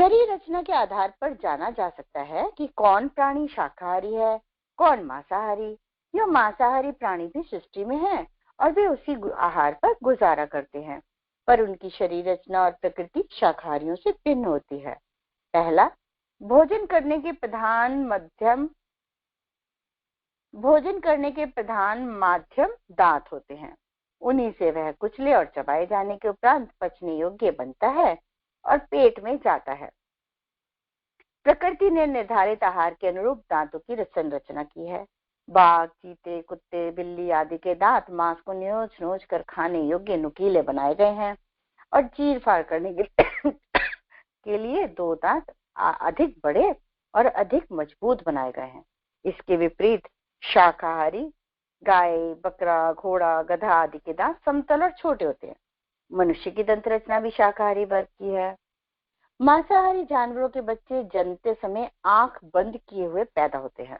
शरीर रचना के आधार पर जाना जा सकता है कि कौन प्राणी शाकाहारी है, कौन मांसाहारी। यह मांसाहारी प्राणी भी सृष्टि में है और वे उसी आहार पर गुजारा करते हैं, पर उनकी शरीर रचना और प्रकृति शाकाहारियों से भिन्न होती है। पहला, भोजन करने के प्रधान माध्यम दांत होते हैं। उन्हीं से वह कुचले और चबाए जाने के उपरांत पचने योग्य बनता है और पेट में जाता है। प्रकृति ने निर्धारित आहार के अनुरूप दांतों की संरचना की है। बाघ, चीते, कुत्ते, बिल्ली आदि के दांत मांस को नोच कर खाने योग्य नुकीले बनाए गए हैं और चीर फाड़ करने के लिए दो दांत अधिक बड़े और अधिक मजबूत बनाए गए हैं। इसके विपरीत शाकाहारी गाय, बकरा, घोड़ा, गधा आदि के दांत समतल और छोटे होते हैं। मनुष्य की दंत रचना भी शाकाहारी वर्ग की है। मांसाहारी जानवरों के बच्चे जन्मते समय आंख बंद किए हुए पैदा होते हैं।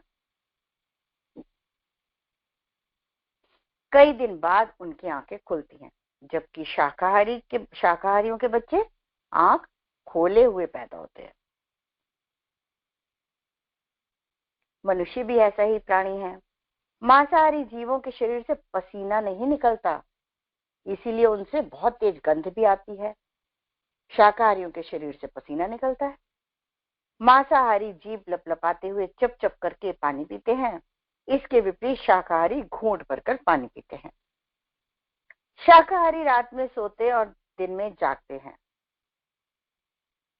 कई दिन बाद उनकी आंखें खुलती हैं, जबकि शाकाहारियों के बच्चे आंख खोले हुए पैदा होते हैं। मनुष्य भी ऐसा ही प्राणी है। मांसाहारी जीवों के शरीर से पसीना नहीं निकलता, इसीलिए उनसे बहुत तेज गंध भी आती है। शाकाहारियों के शरीर से पसीना निकलता है। मांसाहारी जीभ लपलपाते हुए चप चप करके पानी पीते हैं। इसके विपरीत शाकाहारी घूंट भरकर पानी पीते हैं। शाकाहारी रात में सोते और दिन में जागते हैं।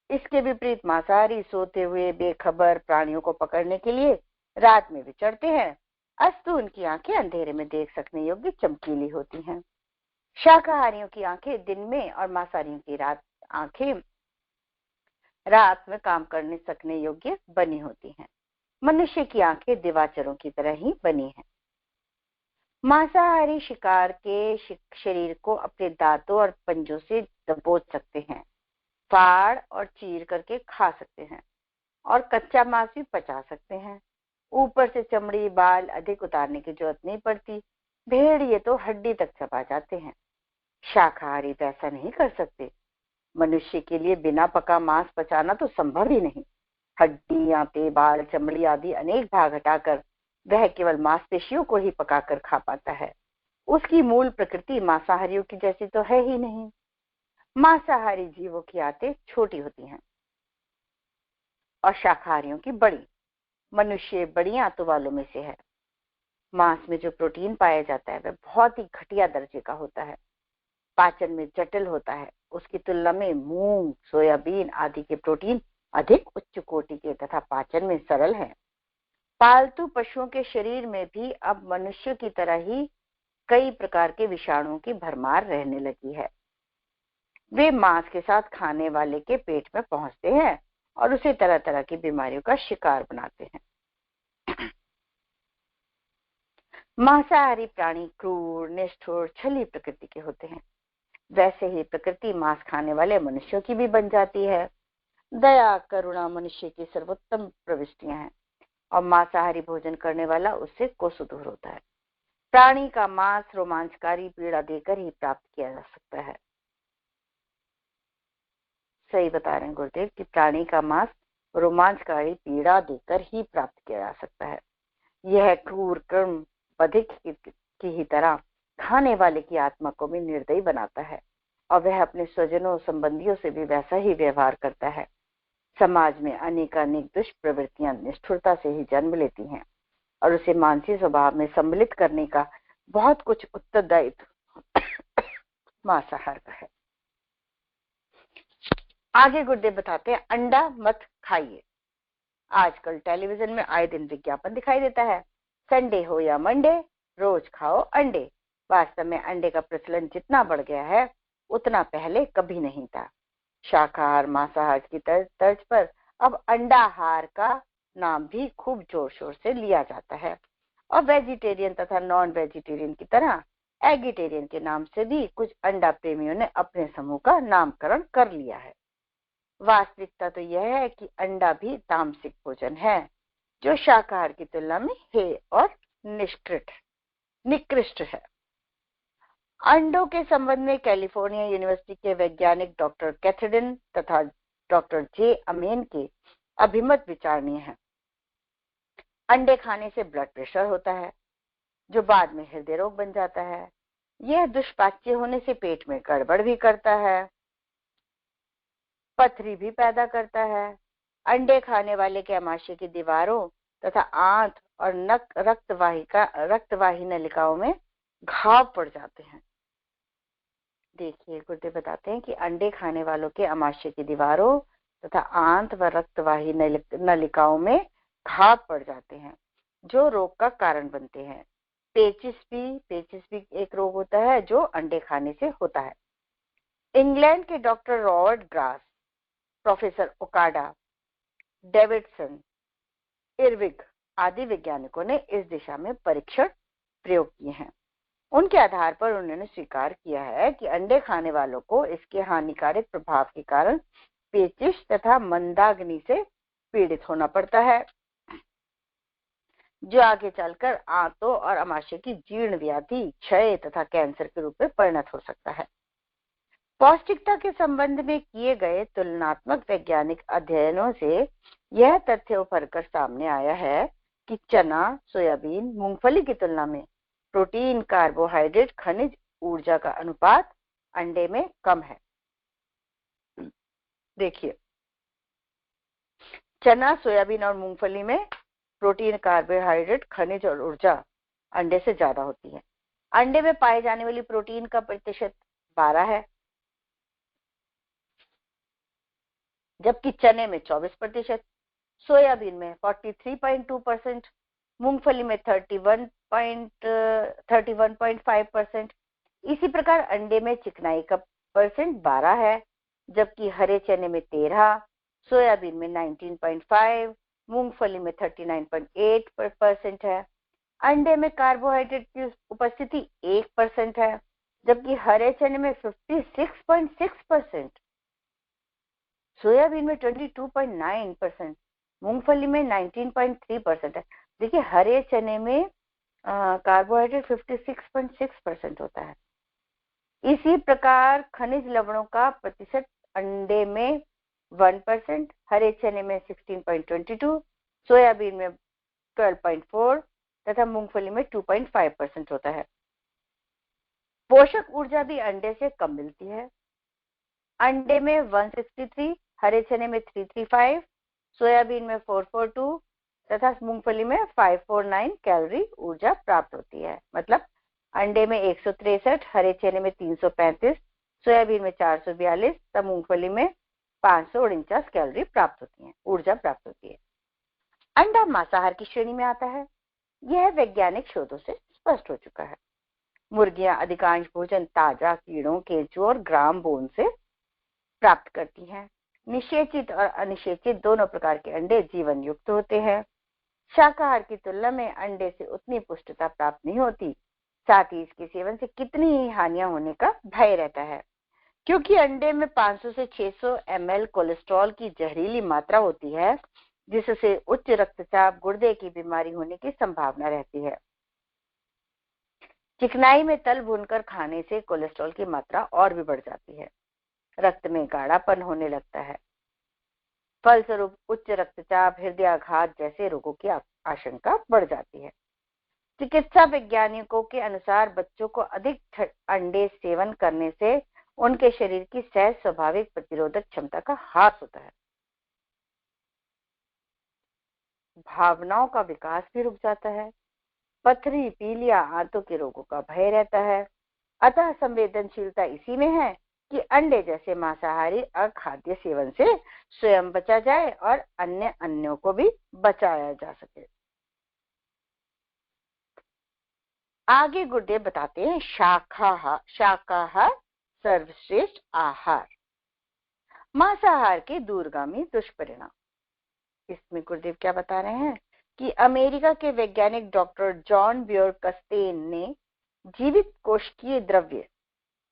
इसके विपरीत मांसाहारी सोते हुए बेखबर प्राणियों को पकड़ने के लिए रात में विचरते हैं, अस्तु उनकी आंखें अंधेरे में देख सकने योग्य चमकीली होती हैं। शाकाहारियों की आंखें दिन में और मांसाहारियों की आंखें रात में काम करने सकने योग्य बनी होती हैं। मनुष्य की आंखें दिवाचरों की तरह ही बनी हैं। मांसाहारी शिकार के शरीर को अपने दांतों और पंजों से दबोच सकते हैं, फाड़ और चीर करके खा सकते हैं और कच्चा मांस भी पचा सकते हैं। ऊपर से चमड़ी, बाल अधिक उतारने की जरूरत नहीं पड़ती। भेड़िए तो हड्डी तक चबा जाते हैं। शाकाहारी वैसा नहीं कर सकते। मनुष्य के लिए बिना पका मांस पचाना तो संभव ही नहीं। हड्डियां, बाल, चमड़ी आदि अनेक भाग हटाकर वह केवल मांसपेशियों को ही पकाकर खा पाता है। उसकी मूल प्रकृति मांसाहारियों की जैसी तो है ही नहीं। मांसाहारी जीवों की आंतें छोटी होती हैं और शाकाहारियों की बड़ी। मनुष्य बड़ी आंतों वालों में से है। मांस में जो प्रोटीन पाया जाता है वह बहुत ही घटिया दर्जे का होता है, पाचन में जटिल होता है। उसकी तुलना में मूंग, सोयाबीन आदि के प्रोटीन अधिक उच्च कोटि के तथा पाचन में सरल है। पालतू पशुओं के शरीर में भी अब मनुष्य की तरह ही कई प्रकार के विषाणुओं की भरमार रहने लगी है। वे मांस के साथ खाने वाले के पेट में पहुंचते हैं और उसे तरह तरह की बीमारियों का शिकार बनाते हैं। मांसाहारी प्राणी क्रूर, निष्ठुर, छली प्रकृति के होते हैं। वैसे ही प्रकृति मांस खाने वाले मनुष्यों की भी बन जाती है। दया, करुणा मनुष्य की सर्वोत्तम प्रविष्टियां हैं और मांसाहारी भोजन करने वाला उससे कोसों दूर होता है। प्राणी का मांस रोमांचकारी पीड़ा देकर ही प्राप्त किया जा सकता है। सही बता रहे हैं गुरुदेव कि प्राणी का मांस रोमांचकारी पीड़ा देकर ही प्राप्त किया जा सकता है। यह क्रूर कर्म बधिक की ही तरह खाने वाले की आत्मा को भी निर्दयी बनाता है और वह अपने स्वजनों संबंधियों से भी वैसा ही व्यवहार करता है। समाज में अनेकानेक दुष्प्रवृत्तियां निष्ठुरता से ही जन्म लेती हैं और उसे मानसिक स्वभाव में सम्मिलित करने का बहुत कुछ उत्तरदायित्व मांसाहार का है। आगे गुरुदेव बताते हैं, अंडा मत खाइए। आजकल टेलीविजन में आए दिन विज्ञापन दिखाई देता है, संडे हो या मंडे रोज खाओ अंडे। वास्तव में अंडे का प्रचलन जितना बढ़ गया है उतना पहले कभी नहीं था। शाकाहार मांसाहार की तर्ज पर अब अंडाहार का नाम भी खूब जोर शोर से लिया जाता है और वेजिटेरियन तथा नॉन वेजिटेरियन की तरह एगिटेरियन के नाम से भी कुछ अंडा प्रेमियों ने अपने समूह का नामकरण कर लिया है। वास्तविकता तो यह है कि अंडा भी तामसिक भोजन है जो शाकाहार की तुलना में हे और निकृष्ट है। अंडों के संबंध में कैलिफोर्निया यूनिवर्सिटी के वैज्ञानिक डॉक्टर कैथरीन तथा डॉक्टर जे अमेन के अभिमत विचारणीय है। अंडे खाने से ब्लड प्रेशर होता है, जो बाद में हृदय रोग बन जाता है। यह दुष्पाच्य होने से पेट में गड़बड़ भी करता है, पथरी भी पैदा करता है। अंडे खाने वाले के आमाशय की दीवारों तथा आंत और नक रक्तवाही नलिकाओं में घाव पड़ जाते हैं। देखिए, गुरुदेव बताते हैं कि अंडे खाने वालों के आमाशय की दीवारों तथा आंत व रक्तवाही नलिकाओं में घाव पड़ जाते हैं, जो रोग का कारण बनते हैं। पेचिस भी एक रोग होता है जो अंडे खाने से होता है। इंग्लैंड के doctor Robert Grass, professor Okada, Davidson, Irving आदि वैज्ञानिकों ने इस दिशा में परीक्षण प्रयोग किए हैं। उनके आधार पर उन्होंने स्वीकार किया है कि अंडे खाने वालों को इसके हानिकारक प्रभाव के कारण पेचिश तथा मंदाग्नि से पीड़ित होना पड़ता है, जो आगे चलकर आंतों और आमाशय की जीर्ण व्याधि, क्षय तथा कैंसर के रूप में परिणत हो सकता है। पौष्टिकता के संबंध में किए गए तुलनात्मक वैज्ञानिक अध्ययनों से यह तथ्य उभर कर सामने आया है कि चना, सोयाबीन, मूंगफली की तुलना में प्रोटीन, कार्बोहाइड्रेट, खनिज, ऊर्जा का अनुपात अंडे में कम है। देखिए, चना, सोयाबीन और मूंगफली में प्रोटीन, कार्बोहाइड्रेट, खनिज और ऊर्जा अंडे से ज्यादा होती है। अंडे में पाए जाने वाली प्रोटीन का प्रतिशत 12 है, जबकि चने में 24%, सोयाबीन में 43.2%, मूंगफली में 31.5%। इसी प्रकार अंडे में चिकनाई का परसेंट 12 है, जबकि हरे चने में 13, सोयाबीन में 19.5, मूंगफली में 39.8% है। अंडे में कार्बोहाइड्रेट की उपस्थिति 1% है, जबकि हरे चने में 56.6%, सोयाबीन में 22.9%, मूंगफली में 19.3% है। देखिए, हरे चने में कार्बोहाइड्रेट 56.6% होता है। इसी प्रकार खनिज लवणों का प्रतिशत अंडे में 1%, हरे चने में 16.22, सोयाबीन में 12.4 तथा मूंगफली में 2.5% होता है। पोषक ऊर्जा भी अंडे से कम मिलती है। अंडे में 163, हरे चने में 335, सोयाबीन में 442 तथा मूंगफली में 549 कैलोरी ऊर्जा प्राप्त होती है। मतलब अंडे में 163, हरे चने में 335, सोयाबीन में 442 तथा मूंगफली में 549 कैलोरी प्राप्त होती है, ऊर्जा प्राप्त होती है। अंडा मांसाहार की श्रेणी में आता है, यह वैज्ञानिक शोधों से स्पष्ट हो चुका है। मुर्गियां अधिकांश भोजन ताजा कीड़ों, केंचुओं और ग्राम बोन से प्राप्त करती हैं। निषेचित और अनिषेचित दोनों प्रकार के अंडे जीवन युक्त होते हैं। शाकाहार की तुलना में अंडे से उतनी पुष्टता प्राप्त नहीं होती, साथ ही इसके सेवन से कितनी ही हानियां होने का भय रहता है, क्योंकि अंडे में 500 से 600 ml कोलेस्ट्रॉल की जहरीली मात्रा होती है, जिससे उच्च रक्तचाप, गुर्दे की बीमारी होने की संभावना रहती है। चिकनाई में तल भूनकर खाने से कोलेस्ट्रॉल की मात्रा और भी बढ़ जाती है, रक्त में गाढ़ापन होने लगता है, फलस्वरूप उच्च रक्तचाप, हृदयाघात जैसे रोगों की आशंका बढ़ जाती है। चिकित्सा वैज्ञानिकों के अनुसार बच्चों को अधिक अंडे सेवन करने से उनके शरीर की सहज स्वाभाविक प्रतिरोधक क्षमता का ह्रास होता है, भावनाओं का विकास भी रुक जाता है, पथरी, पीलिया, आंतों के रोगों का भय रहता है। अतः संवेदनशीलता इसी में है कि अंडे जैसे मांसाहारी अखाद्य सेवन से स्वयं बचा जाए और अन्यों को भी बचाया जा सके। आगे गुरुदेव बताते हैं शाकाहार सर्वश्रेष्ठ आहार, मांसाहार के दूरगामी दुष्परिणाम। इसमें गुरुदेव क्या बता रहे हैं कि अमेरिका के वैज्ञानिक डॉक्टर जॉन ब्योर कस्तेन ने जीवित कोशिकीय द्रव्य,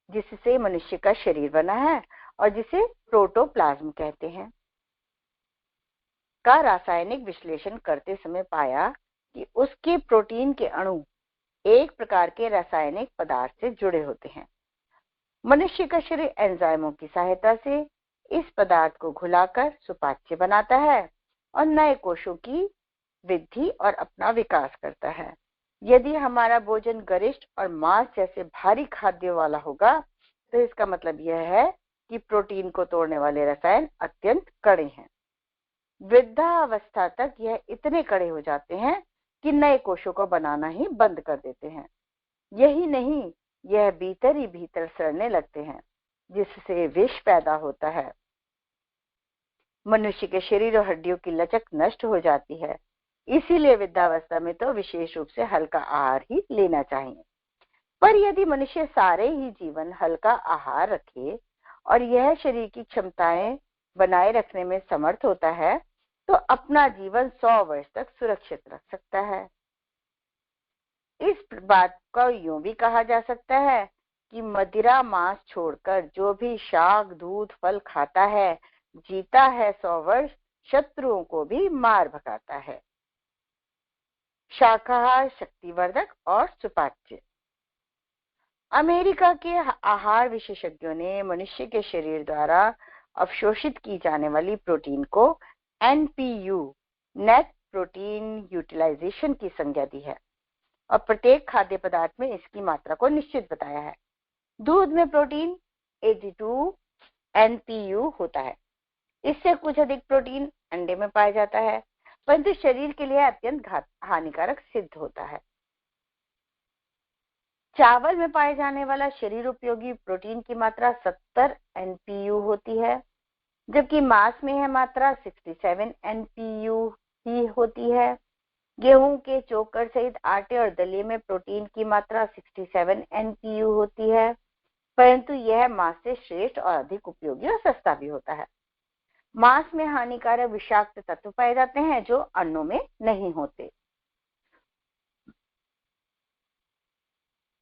जिससे मनुष्य का शरीर बना है और जिसे प्रोटोप्लाज्म कहते हैं, का रासायनिक विश्लेषण करते समय पाया कि उसके प्रोटीन के अणु एक प्रकार के रासायनिक पदार्थ से जुड़े होते हैं। मनुष्य का शरीर एंजाइमों की सहायता से इस पदार्थ को घुलाकर सुपाच्य बनाता है और नए कोशों की वृद्धि और अपना विकास करता है। यदि हमारा भोजन गरिष्ठ और मांस जैसे भारी खाद्य वाला होगा तो इसका मतलब यह है कि प्रोटीन को तोड़ने वाले रसायन अत्यंत कड़े हैं। वृद्धावस्था तक यह इतने कड़े हो जाते हैं कि नए कोशों को बनाना ही बंद कर देते हैं। यही नहीं, यह भीतर ही भीतर सड़ने लगते हैं, जिससे विष पैदा होता है। मनुष्य के शरीर और हड्डियों की लचक नष्ट हो जाती है। इसीलिए वृद्धावस्था में तो विशेष रूप से हल्का आहार ही लेना चाहिए। पर यदि मनुष्य सारे ही जीवन हल्का आहार रखे और यह शरीर की क्षमताएं बनाए रखने में समर्थ होता है तो अपना जीवन 100 वर्ष तक सुरक्षित रख सकता है। इस बात को यूं भी कहा जा सकता है कि मदिरा मांस छोड़कर जो भी शाक दूध फल खाता है जीता है 100 वर्ष, शत्रुओं को भी मार भगाता है। शाकाहार, शक्तिवर्धक और सुपाच्य। अमेरिका के आहार विशेषज्ञों ने मनुष्य के शरीर द्वारा अवशोषित की जाने वाली प्रोटीन को NPU, नेट प्रोटीन यूटिलाइजेशन की संज्ञा दी है और प्रत्येक खाद्य पदार्थ में इसकी मात्रा को निश्चित बताया है। दूध में प्रोटीन 82 NPU होता है। इससे कुछ अधिक प्रोटीन अंडे में पाया जाता है, परंतु शरीर के लिए अत्यंत हानिकारक सिद्ध होता है। चावल में पाए जाने वाला शरीर उपयोगी प्रोटीन की मात्रा 70 NPU होती है, जबकि मांस में यह मात्रा 67 NPU ही होती है। गेहूं के चोकर सहित आटे और दलिये में प्रोटीन की मात्रा 67 NPU होती है, परंतु यह मांस से श्रेष्ठ और अधिक उपयोगी और सस्ता भी होता है। मांस में हानिकारक विषाक्त तत्व पाए जाते हैं जो अन्नों में नहीं होते।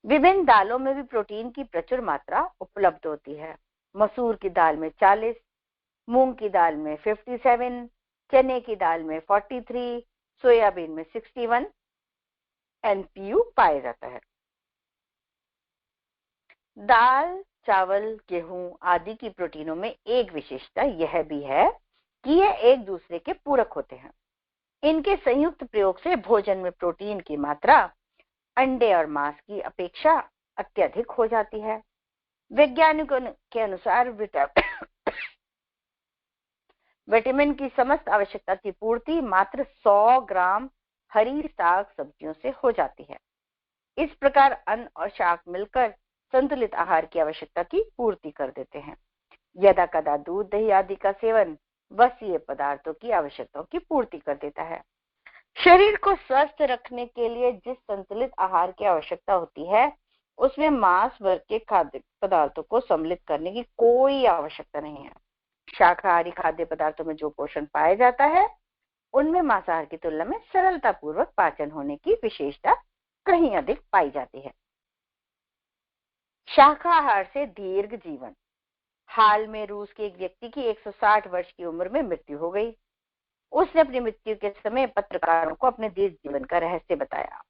विभिन्न दालों में भी प्रोटीन की प्रचुर मात्रा उपलब्ध होती है। मसूर की दाल में 40, मूंग की दाल में 57, चने की दाल में 43, सोयाबीन में 61 NPU पाया जाता है। दाल, चावल, गेहूं आदि की प्रोटीनों में एक विशेषता यह भी है कि यह एक दूसरे के पूरक होते हैं। इनके संयुक्त प्रयोग से भोजन में प्रोटीन की मात्रा अंडे और मांस की अपेक्षा अत्यधिक हो जाती है। वैज्ञानिकों के अनुसार विटामिन की समस्त आवश्यकता की पूर्ति मात्र 100 ग्राम हरी साग सब्जियों से हो जाती है। इस प्रकार अन्न और शाक मिलकर संतुलित आहार की आवश्यकता की पूर्ति कर देते हैं। यदा कदा दूध दही आदि का सेवन वसीय पदार्थों की आवश्यकताओं की पूर्ति कर देता है। शरीर को स्वस्थ रखने के लिए जिस संतुलित आहार की आवश्यकता होती है उसमें मांस वर्ग के खाद्य पदार्थों को सम्मिलित करने की कोई आवश्यकता नहीं है। शाकाहारी खाद्य पदार्थों में जो पोषण पाया जाता है उनमें मांसाहार की तुलना में सरलता पूर्वक पाचन होने की विशेषता कहीं अधिक पाई जाती है। शाकाहार से दीर्घ जीवन। हाल में रूस के एक व्यक्ति की 160 वर्ष की उम्र में मृत्यु हो गई। उसने अपनी मृत्यु के समय पत्रकारों को अपने दीर्घ जीवन का रहस्य बताया।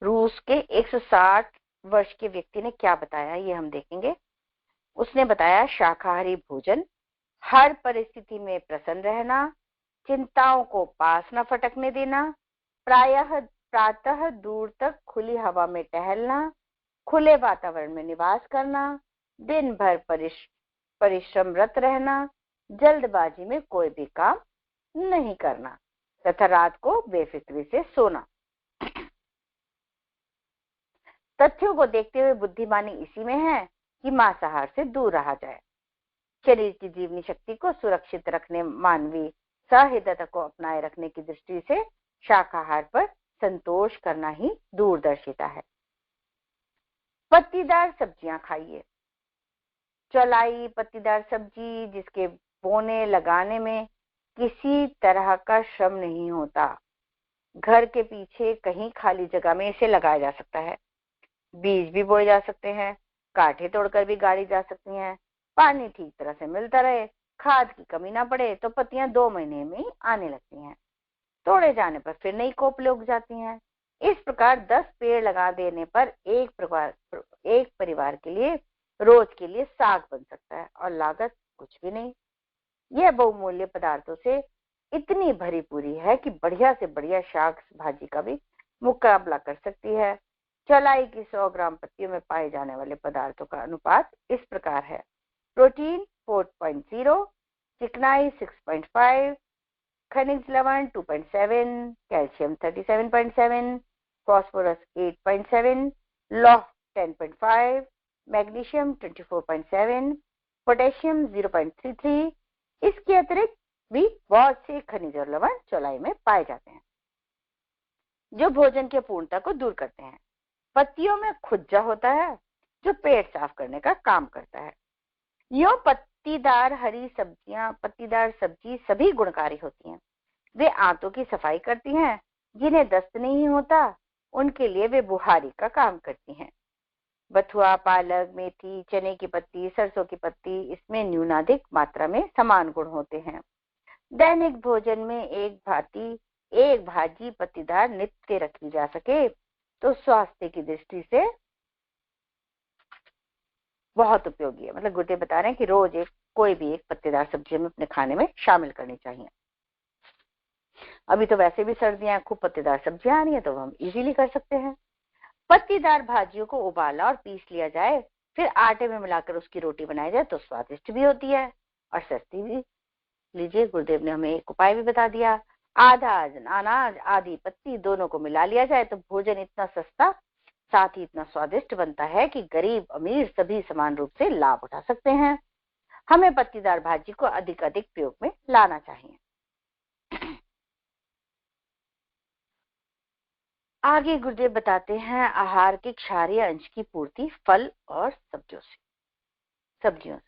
रूस के 160 वर्ष के व्यक्ति ने क्या बताया ये हम देखेंगे। उसने बताया शाकाहारी भोजन, हर परिस्थिति में प्रसन्न रहना, चिंताओं को पास न फटकने देना, प्रातः दूर तक खुली हवा में टहलना, खुले वातावरण में निवास करना, दिन भर परिश्रमरत रहना, जल्दबाजी में कोई भी काम नहीं करना तथा रात को बेफिक्री से सोना। तथ्यों को देखते हुए बुद्धिमानी इसी में है कि मांसाहार से दूर रहा जाए। शरीर की जीवनी शक्ति को सुरक्षित रखने, मानवीय सहृदयता को अपनाए रखने की दृष्टि से शाकाहार पर संतोष करना ही दूरदर्शिता है। पत्तीदार सब्जियां खाइए। चौलाई पत्तीदार सब्जी जिसके बोने लगाने में किसी तरह का श्रम नहीं होता। घर के पीछे कहीं खाली जगह में इसे लगाया जा सकता है। बीज भी बोए जा सकते हैं, कांटे तोड़कर भी गाड़ी जा सकती हैं। पानी ठीक तरह से मिलता रहे, खाद की कमी ना पड़े तो पत्तियां 2 महीने में ही आने लगती हैं। तोड़े जाने पर फिर नई कोपलें उग जाती हैं। इस प्रकार 10 पेड़ लगा देने पर एक परिवार के लिए रोज के लिए साग बन सकता है और लागत कुछ भी नहीं। यह बहुमूल्य पदार्थों से इतनी भरी पूरी है कि बढ़िया से बढ़िया शाक भाजी का भी मुकाबला कर सकती है। चौलाई की 100 ग्राम पत्तियों में पाए जाने वाले पदार्थों का अनुपात इस प्रकार है: प्रोटीन 4.0, चिकनाई 6.5, खनिज लवण 2.7, कैल्शियम 37.7, फास्फोरस 8.7, लौह 10.5, मैग्नीशियम 24.7, पोटेशियम 0.33। इसके अतिरिक्त भी बहुत से खनिज और लवण चौलाई में पाए जाते हैं जो भोजन की अपूर्णता को दूर करते हैं। पत्तियों में खुज्जा होता है जो पेट साफ करने का काम करता है। यो पत्तीदार सब्जी सभी गुणकारी होती हैं। वे आंतों की सफाई करती हैं। जिन्हें दस्त नहीं होता उनके लिए वे बुहारी का काम करती हैं। बथुआ, पालक, मेथी, चने की पत्ती, सरसों की पत्ती, इसमें न्यूनाधिक मात्रा में समान गुण होते हैं। दैनिक भोजन में एक भाजी पत्तीदार नित्य रखी जा सके तो स्वास्थ्य की दृष्टि से बहुत उपयोगी है। मतलब गुरुदेव बता रहे हैं कि रोज कोई भी एक पत्तेदार सब्जी हमें अपने खाने में शामिल करनी चाहिए। अभी तो वैसे भी सर्दियां, खूब पत्तेदार सब्जियां आ रही है तो हम इजीली कर सकते हैं। पत्तीदार भाजियों को उबाला और पीस लिया जाए, फिर आटे में मिलाकर उसकी रोटी बनाई जाए तो स्वादिष्ट भी होती है और सस्ती भी। लीजिए, गुरुदेव ने हमें एक उपाय भी बता दिया। आधा अनाज आधी पत्ती दोनों को मिला लिया जाए तो भोजन इतना सस्ता साथ ही इतना स्वादिष्ट बनता है कि गरीब अमीर सभी समान रूप से लाभ उठा सकते हैं। हमें पत्तीदार भाजी को अधिक प्रयोग में लाना चाहिए। आगे गुरुदेव बताते हैं आहार के क्षारीय अंश की पूर्ति फल और सब्जियों से।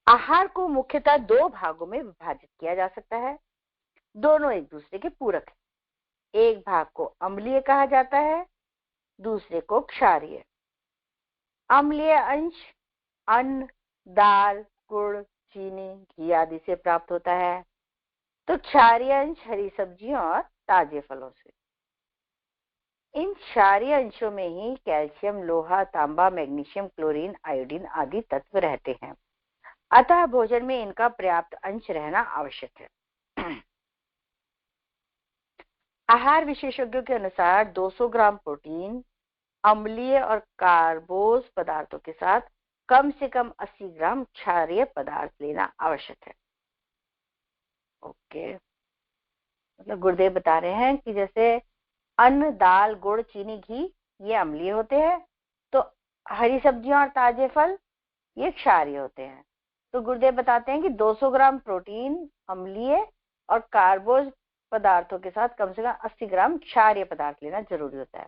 आहार को मुख्यतः 2 भागों में विभाजित किया जा सकता है। दोनों एक दूसरे के पूरक है। एक भाग को अम्लीय कहा जाता है, दूसरे को क्षारीय। अम्लीय अंश अन्न, दाल, गुड़, चीनी, घी आदि से प्राप्त होता है, तो क्षारीय अंश हरी सब्जियों और ताजे फलों से। इन क्षारीय अंशों में ही कैल्शियम, लोहा, तांबा, मैग्नीशियम, क्लोरीन, आयोडीन आदि तत्व रहते हैं। अतः भोजन में इनका पर्याप्त अंश रहना आवश्यक है। आहार विशेषज्ञों के अनुसार 200 ग्राम प्रोटीन अम्लीय और कार्बोज पदार्थों के साथ कम से कम 80 ग्राम क्षारीय पदार्थ लेना आवश्यक है। ओके, मतलब गुरुदेव बता रहे हैं कि जैसे अन्न, दाल, गुड़, चीनी, घी ये अम्लीय होते हैं, तो हरी सब्जियां और ताजे फल ये क्षारीय होते हैं। तो गुरुदेव बताते हैं कि 200 ग्राम प्रोटीन अम्लीय और कार्बोज पदार्थों के साथ कम से कम 80 ग्राम क्षारीय पदार्थ लेना जरूरी होता है।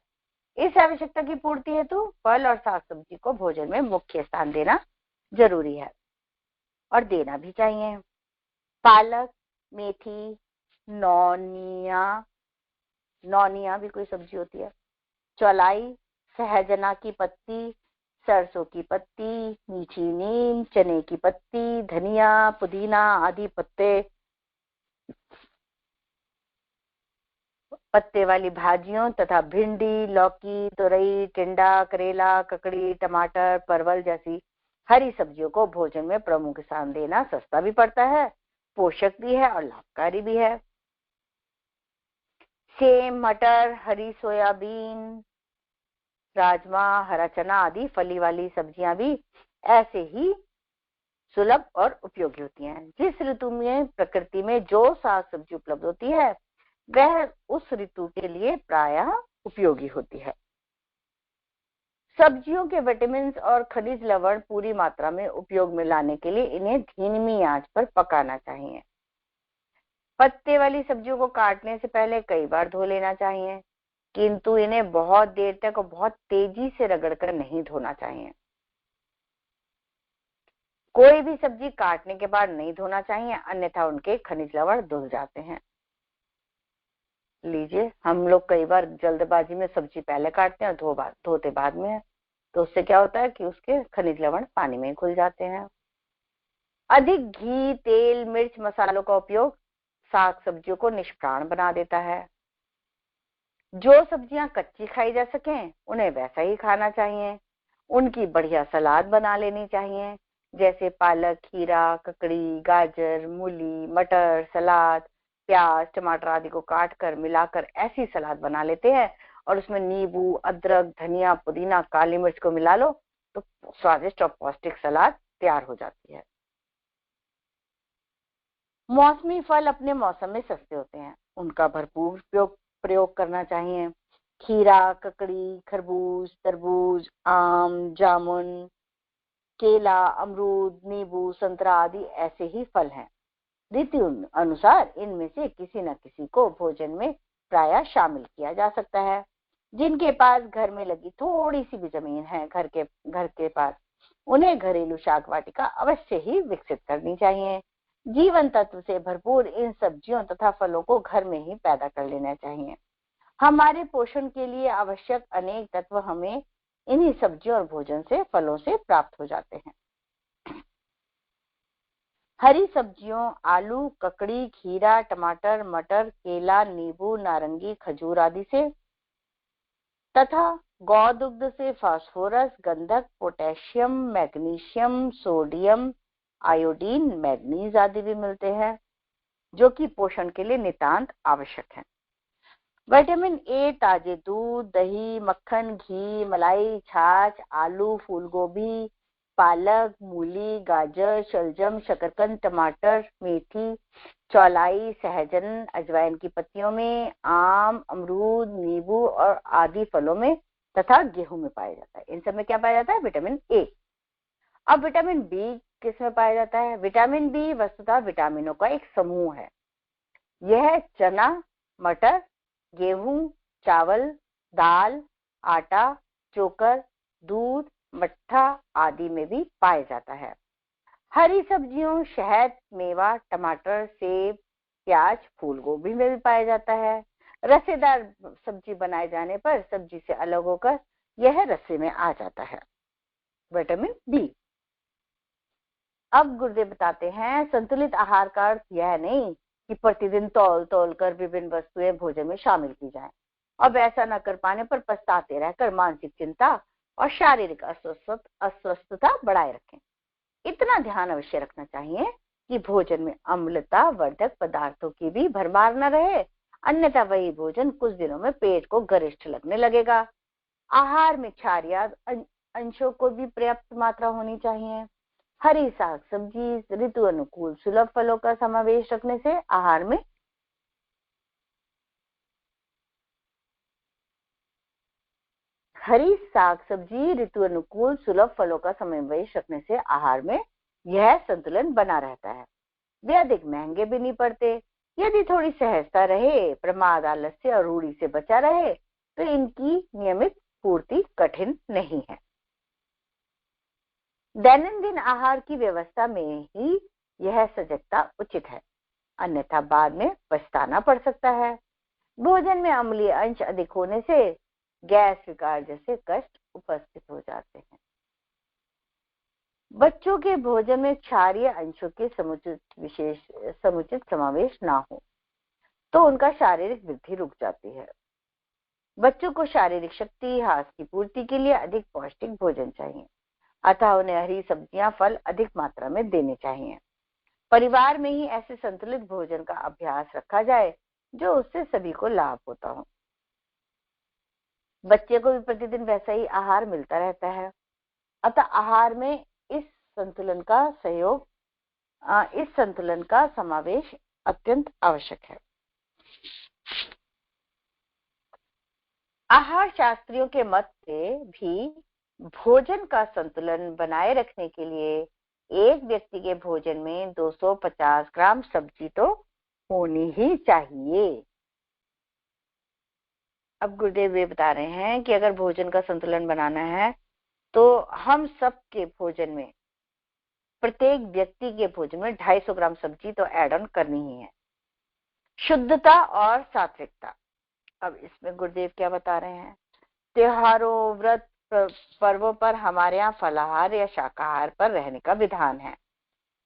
इस आवश्यकता की पूर्ति हेतु फल और साग सब्जी को भोजन में मुख्य स्थान देना जरूरी है और देना भी चाहिए। पालक, मेथी, नौनिया भी कोई सब्जी होती है, चौलाई, सहजना की पत्ती, सरसों की पत्ती, मीठी नीम, चने की पत्ती, धनिया, पुदीना आदि पत्ते वाली भाजियों तथा भिंडी, लौकी, तुरई, टिंडा, करेला, ककड़ी, टमाटर, परवल जैसी हरी सब्जियों को भोजन में प्रमुख स्थान देना सस्ता भी पड़ता है, पोषक भी है और लाभकारी भी है। सेम, मटर, हरी सोयाबीन, राजमा, हरा चना आदि फली वाली सब्जियां भी ऐसे ही सुलभ और उपयोगी होती हैं। जिस ऋतु में प्रकृति में जो साग सब्जी उपलब्ध होती है वह उस ऋतु के लिए प्रायः उपयोगी होती है। सब्जियों के विटामिन और खनिज लवण पूरी मात्रा में उपयोग में लाने के लिए इन्हें धीमी आंच पर पकाना चाहिए। पत्ते वाली सब्जियों को काटने से पहले कई बार धो लेना चाहिए, किंतु इन्हें बहुत देर तक और बहुत तेजी से रगड़कर नहीं धोना चाहिए। कोई भी सब्जी काटने के बाद नहीं धोना चाहिए, अन्यथा उनके खनिज लवण धुल जाते हैं। लीजिए, हम लोग कई बार जल्दबाजी में सब्जी पहले काटते हैं और धोते बाद में है, तो उससे क्या होता है कि उसके खनिज लवण पानी में घुल जाते हैं। अधिक घी, तेल, मिर्च, मसालों का उपयोग साग सब्जियों को निष्प्राण बना देता है। जो सब्जियां कच्ची खाई जा सकें उन्हें वैसा ही खाना चाहिए। उनकी बढ़िया सलाद बना लेनी चाहिए, जैसे पालक, खीरा, ककड़ी, गाजर, मूली, मटर, सलाद, प्याज, टमाटर आदि को काट कर मिलाकर ऐसी सलाद बना लेते हैं और उसमें नींबू, अदरक, धनिया, पुदीना, काली मिर्च को मिला लो तो स्वादिष्ट और पौष्टिक सलाद तैयार हो जाती है। मौसमी फल अपने मौसम में सस्ते होते हैं, उनका भरपूर प्रयोग करना चाहिए। खीरा, ककड़ी, खरबूज, तरबूज, आम, जामुन, केला, अमरूद, नींबू, संतरा आदि ऐसे ही फल हैं। ऋतु अनुसार इनमें से किसी न किसी को भोजन में प्रायः शामिल किया जा सकता है। जिनके पास घर में लगी थोड़ी सी भी जमीन है घर के पास, उन्हें घरेलू शाक वाटिका अवश्य ही विकसित करनी चाहिए। जीवन तत्व से भरपूर इन सब्जियों तथा फलों को घर में ही पैदा कर लेना चाहिए। हमारे पोषण के लिए आवश्यक अनेक तत्व हमें इन्हीं सब्जियों और भोजन से, फलों से प्राप्त हो जाते हैं। हरी सब्जियों आलू, ककड़ी, खीरा, टमाटर, मटर, केला, नींबू, नारंगी, खजूर आदि से तथा गौ दुग्ध से फास्फोरस, गंधक, potassium, magnesium, sodium, iodine, manganese आदि भी मिलते हैं, जो कि पोषण के लिए नितांत आवश्यक है। विटामिन ए ताजे दूध, दही, मक्खन, घी, मलाई, छाछ, आलू, फूलगोभी, पालक, मूली, गाजर, शलजम, शकरकंद, टमाटर, मेथी, चौलाई, सहजन, अजवाइन की पत्तियों में, आम, अमरूद, नींबू और आदि फलों में तथा गेहूं में पाया जाता है। इन सब में क्या पाया जाता है? Vitamin A. अब विटामिन बी किस में पाया जाता है? विटामिन बी वस्तुतः विटामिनों का एक समूह है। यह चना, मटर, गेहूं, चावल, दाल, आटा, चोकर, दूध, मट्ठा आदि में भी पाया जाता है। हरी सब्जियों शहद, मेवा, टमाटर, सेब, प्याज, फूल गोभी में भी पाया जाता है। रसेदार सब्जी बनाए जाने पर सब्जी से अलग होकर यह रस्से में आ जाता है, विटामिन बी। अब गुरुदेव बताते हैं संतुलित आहार का अर्थ यह नहीं कि प्रतिदिन तौल तौल कर विभिन्न वस्तुएं भोजन में शामिल की जाएं और ऐसा न कर पाने पर पछताते रहकर मानसिक चिंता और शारीरिक अस्वस्थता बढ़ाए रखें। इतना ध्यान अवश्य रखना चाहिए कि भोजन में अम्लता वर्धक पदार्थों की भी भरमार न रहे, अन्यथा वही भोजन कुछ दिनों में पेट को गरिष्ठ लगने लगेगा। आहार में क्षारीय अंशों को भी पर्याप्त मात्रा होनी चाहिए। हरी साग सब्जी, ऋतु अनुकूल सुलभ फलों का समावेश रखने से आहार में ऋतु अनुकूल सुलभ फलों का समावेश रखने से आहार में यह संतुलन बना रहता है। वे अधिक महंगे भी नहीं पड़ते। यदि थोड़ी सहजता रहे, प्रमाद, आलस्य और रूढ़ी से बचा रहे तो इनकी नियमित पूर्ति कठिन नहीं है। दैनंदिन आहार की व्यवस्था में ही यह सजगता उचित है, अन्यथा बाद में पछताना पड़ सकता है। भोजन में अम्लीय अंश अधिक होने से गैस विकार जैसे कष्ट उपस्थित हो जाते हैं। बच्चों के भोजन में क्षारीय अंशों के समुचित समावेश ना हो तो उनका शारीरिक वृद्धि रुक जाती है। बच्चों को शारीरिक शक्ति, हास की पूर्ति के लिए अधिक पौष्टिक भोजन चाहिए, अतः उन्हें हरी सब्जियां, फल अधिक मात्रा में देने चाहिए। परिवार में ही ऐसे संतुलित भोजन का अभ्यास रखा जाए जो उससे सभी को लाभ होता हो। बच्चे को भी प्रतिदिन वैसा ही आहार मिलता रहता है, अतः आहार में इस संतुलन का समावेश अत्यंत आवश्यक है। आहार शास्त्रियों के मत से भी भोजन का संतुलन बनाए रखने के लिए एक व्यक्ति के भोजन में 250 ग्राम सब्जी तो होनी ही चाहिए। अब गुरुदेव ये बता रहे हैं कि अगर भोजन का संतुलन बनाना है तो हम सबके भोजन में, प्रत्येक व्यक्ति के भोजन में 250 ग्राम सब्जी तो ऐड ऑन करनी ही है। शुद्धता और सात्विकता। अब इसमें गुरुदेव क्या बता रहे हैं? त्योहारों, व्रत, पर्वों पर हमारे यहाँ फलाहार या शाकाहार पर रहने का विधान है।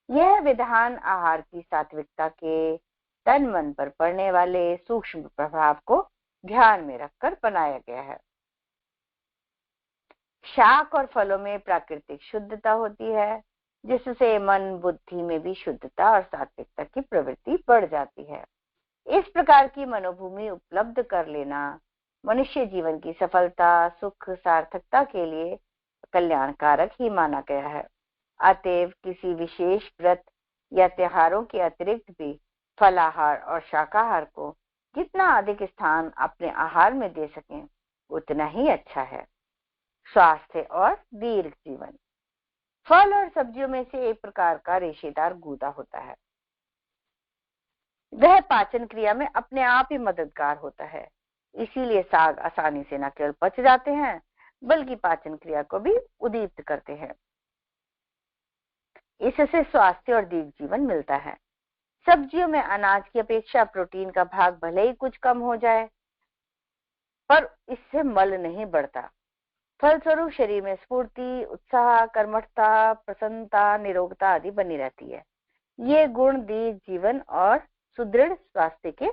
यह विधान आहार की सात्विकता के तन मन पर पड़ने वाले सूक्ष्म प्रभाव को ध्यान में रखकर बनाया गया है। शाक और फलों में प्राकृतिक शुद्धता होती है, जिससे मन बुद्धि में भी शुद्धता और सात्विकता की प्रवृत्ति बढ़ जाती है। इस प्रकार की मनोभूमि उपलब्ध कर लेना मनुष्य जीवन की सफलता, सुख, सार्थकता के लिए कल्याणकारक ही माना गया है। अतएव किसी विशेष व्रत या त्योहारों के अतिरिक्त भी फलाहार और शाकाहार को जितना अधिक स्थान अपने आहार में दे सकें उतना ही अच्छा है। स्वास्थ्य और दीर्घ जीवन। फल और सब्जियों में से एक प्रकार का रेशेदार गूदा होता है। वह पाचन क्रिया में अपने आप ही मददगार होता है, इसीलिए साग आसानी से न केवल पच जाते हैं बल्कि पाचन क्रिया को भी उद्दीप्त करते हैं। इससे स्वास्थ्य और दीर्घ जीवन मिलता है। सब्जियों में अनाज की अपेक्षा प्रोटीन का भाग भले ही कुछ कम हो जाए, पर इससे मल नहीं बढ़ता। फलस्वरूप शरीर में स्फूर्ति, उत्साह, कर्मठता, प्रसन्नता, निरोगता आदि बनी रहती है। ये गुण दीर्घ जीवन और सुदृढ़ स्वास्थ्य के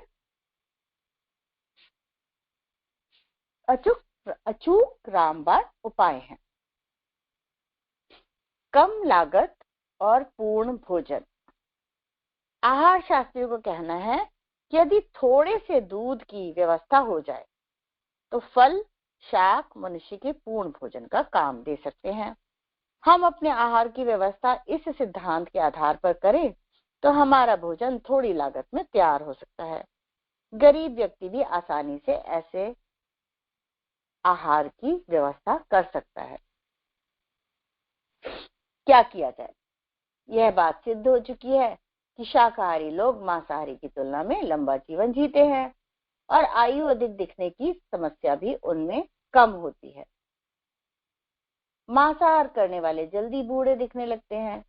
अचूक रामबाण उपाय हैं। कम लागत और पूर्ण भोजन। आहार शास्त्रियों को कहना है कि यदि थोड़े से दूध की व्यवस्था हो जाए तो फल, शाक मनुष्य के पूर्ण भोजन का काम दे सकते हैं। हम अपने आहार की व्यवस्था इस सिद्धांत के आधार पर करें तो हमारा भोजन थोड़ी लागत में तैयार हो सकता है। गरीब व्यक्ति भी आसानी से ऐसे आहार की व्यवस्था कर सकता है। क्या किया जाए? यह बात सिद्ध हो चुकी है कि शाकाहारी लोग मांसाहारी की तुलना में लंबा जीवन जीते हैं और आयु अधिक दिखने की समस्या भी उनमें कम होती है। मांसाहार करने वाले जल्दी बूढ़े दिखने लगते हैं।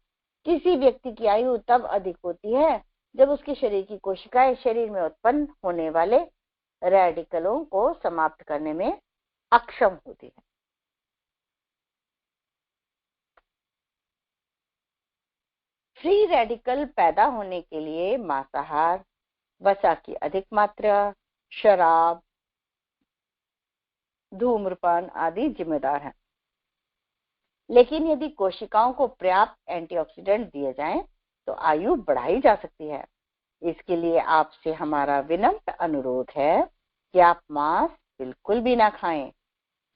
किसी व्यक्ति की आयु तब अधिक होती है जब उसके शरीर की कोशिकाएं शरीर में उत्पन्न होने वाले रेडिकलों को समाप्त करने में अक्षम होती है। फ्री रेडिकल पैदा होने के लिए मांसाहार, वसा की अधिक मात्रा, शराब, धूम्रपान आदि जिम्मेदार हैं। लेकिन यदि कोशिकाओं को पर्याप्त एंटीऑक्सीडेंट दिए जाएं तो आयु बढ़ाई जा सकती है। इसके लिए आपसे हमारा विनम्र अनुरोध है कि आप मांस बिल्कुल भी ना खाएं,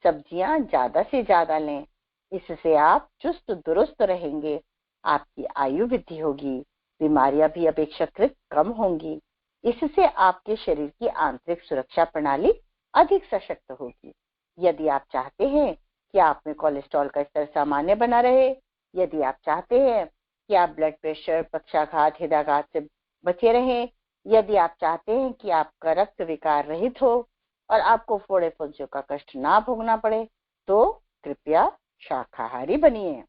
सब्जियां ज्यादा से ज्यादा लें। इससे आप चुस्त दुरुस्त रहेंगे, आपकी आयु वृद्धि होगी, बीमारियां भी अपेक्षाकृत कम होंगी। इससे आपके शरीर की आंतरिक सुरक्षा प्रणाली अधिक सशक्त होगी। यदि आप चाहते हैं कि आप में कोलेस्ट्रॉल का स्तर सामान्य बना रहे, यदि आप चाहते हैं कि आप ब्लड प्रेशर, पक्षाघात, हृदयाघात से बचे रहें, यदि आप चाहते हैं कि आपका रक्त विकार रहित हो और आपको फोड़े फुंसियों का कष्ट ना भोगना पड़े, तो कृपया शाकाहारी बनिए।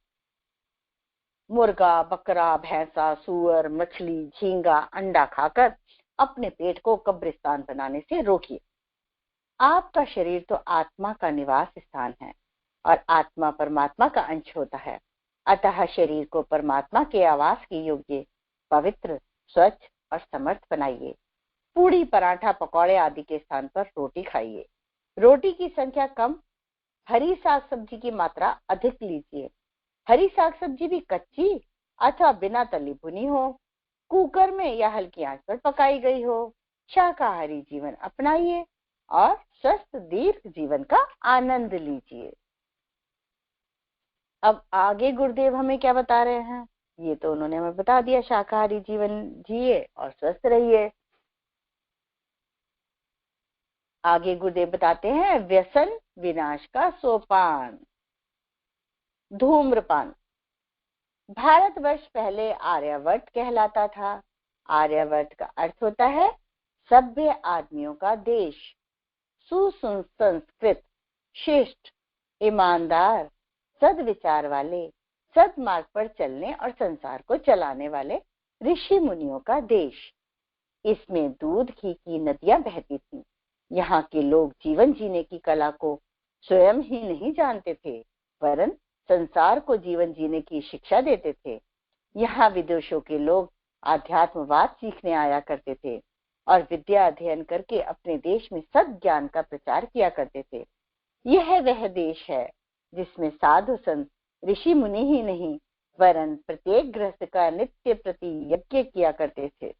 मुर्गा, बकरा, भैंसा, सूअर, मछली, झींगा, अंडा खाकर अपने पेट को कब्रिस्तान बनाने से रोकिए। आपका शरीर तो आत्मा का निवास स्थान है और आत्मा परमात्मा का अंश होता है। अतः शरीर को परमात्मा के आवास के योग्य, पवित्र, स्वच्छ और समर्थ बनाइए। पूड़ी, पराठा, पकौड़े आदि के स्थान पर रोटी खाइए। रोटी की संख्या कम, हरी साग सब्जी की मात्रा अधिक लीजिए। हरी साग सब्जी भी कच्ची अथवा बिना तली भुनी हो, कुकर में या हल्की आंच पर पकाई गई हो। शाकाहारी जीवन अपनाइए और स्वस्थ दीर्घ जीवन का आनंद लीजिए। अब आगे गुरुदेव हमें क्या बता रहे हैं, ये तो उन्होंने हमें बता दिया। शाकाहारी जीवन जिए और स्वस्थ रहिए। आगे गुरुदेव बताते हैं व्यसन विनाश का सोपान। धूम्रपान। भारतवर्ष पहले आर्यावर्त कहलाता था। आर्यावर्त का अर्थ होता है सभ्य आदमियों का देश। सुसंस्कृत, शिष्ट, ईमानदार, सद्विचार वाले, सद्मार्ग पर चलने और संसार को चलाने वाले ऋषि मुनियों का देश। इसमें दूध घी की नदियां बहती थीं। यहाँ के लोग जीवन जीने की कला को स्वयं ही नहीं जानते थे, वरन संसार को जीवन जीने की शिक्षा देते थे। यहाँ विदेशों के लोग आध्यात्मवाद सीखने आया करते थे और विद्या अध्ययन करके अपने देश में सत ज्ञान का प्रचार किया करते थे। यह वह देश है जिसमें साधु संत ऋषि मुनि ही नहीं वरन प्रत्येक गृहस्थ का नित्य प्रति यज्ञ किया करते थे,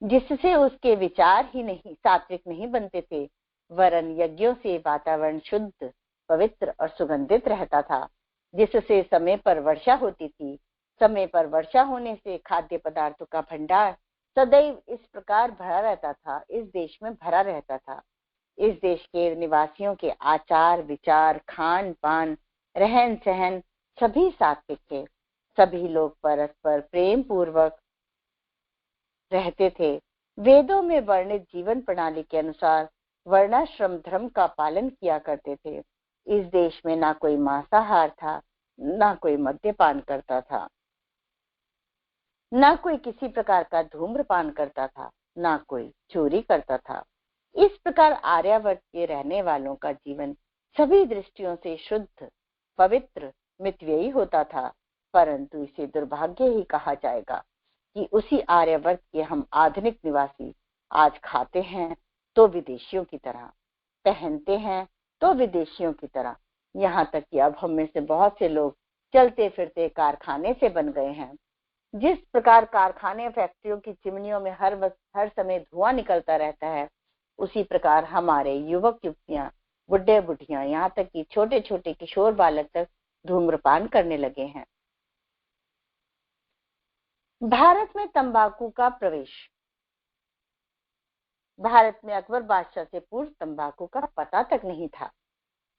जिससे उसके विचार ही नहीं सात्विक नहीं बनते थे, वरन यज्ञों से वातावरण शुद्ध, पवित्र और सुगंधित रहता था, जिससे समय पर वर्षा होती थी। समय पर वर्षा होने से खाद्य पदार्थों का भंडार सदैव इस प्रकार भरा रहता था, इस देश में भरा रहता था। इस देश के निवासियों के आचार विचार, खान पान, रहन सहन सभी सात्विक थे। सभी लोग परस्पर प्रेम पूर्वक रहते थे। वेदों में वर्णित जीवन प्रणाली के अनुसार वर्णाश्रम धर्म का पालन किया करते थे। इस देश में ना कोई मांसाहार था, ना कोई मद्यपान करता था, ना कोई किसी प्रकार का धूम्रपान करता था, ना कोई चोरी करता था। इस प्रकार आर्यावर्त के रहने वालों का जीवन सभी दृष्टियों से शुद्ध, पवित्र, मितव्ययी होता था। परंतु इसे दुर्भाग्य ही कहा जाएगा कि उसी आर्यावर्त के हम आधुनिक निवासी आज खाते हैं तो विदेशियों की तरह, पहनते हैं तो विदेशियों की तरह, यहाँ तक कि अब हम में से बहुत से लोग चलते फिरते कारखाने से बन गए हैं। जिस प्रकार कारखाने फैक्ट्रियों की चिमनियों में हर समय धुआं निकलता रहता है, उसी प्रकार हमारे युवक युवतियां, बुढ़े बुढ़ियां, यहाँ तक कि छोटे छोटे किशोर बालक तक धूम्रपान करने लगे हैं। भारत में तंबाकू का प्रवेश। भारत में अकबर बादशाह से पूर्व तंबाकू का पता तक नहीं था।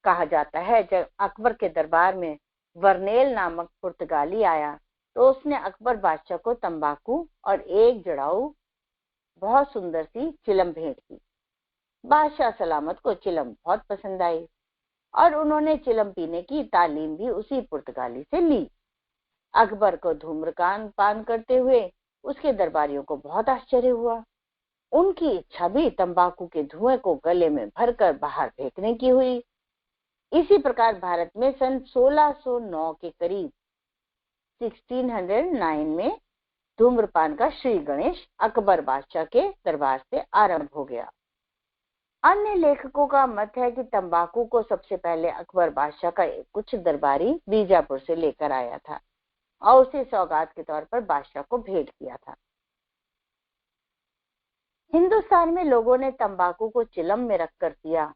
कहा जाता है जब अकबर के दरबार में वर्नेल नामक पुर्तगाली आया तो उसने अकबर बादशाह को तंबाकू और एक जड़ाऊ बहुत सुंदर सी चिलम भेंट की। बादशाह सलामत को चिलम बहुत पसंद आई और उन्होंने चिलम पीने की तालीम भी उसी पुर्तगाली से ली। अकबर को धूम्रपान पान करते हुए उसके दरबारियों को बहुत आश्चर्य हुआ। उनकी इच्छा भी तंबाकू के धुएं को गले में भरकर बाहर फेंकने की हुई। इसी प्रकार भारत में सन 1609 के करीब 1609 में धूम्रपान का श्री गणेश अकबर बादशाह के दरबार से आरंभ हो गया। अन्य लेखकों का मत है कि तंबाकू को सबसे पहले अकबर बादशाह का कुछ दरबारी बीजापुर से लेकर आया था और उसे सौगात के तौर पर बादशाह को भेंट किया था। हिंदुस्तान में लोगों ने तंबाकू को चिलम में रखकर पिया।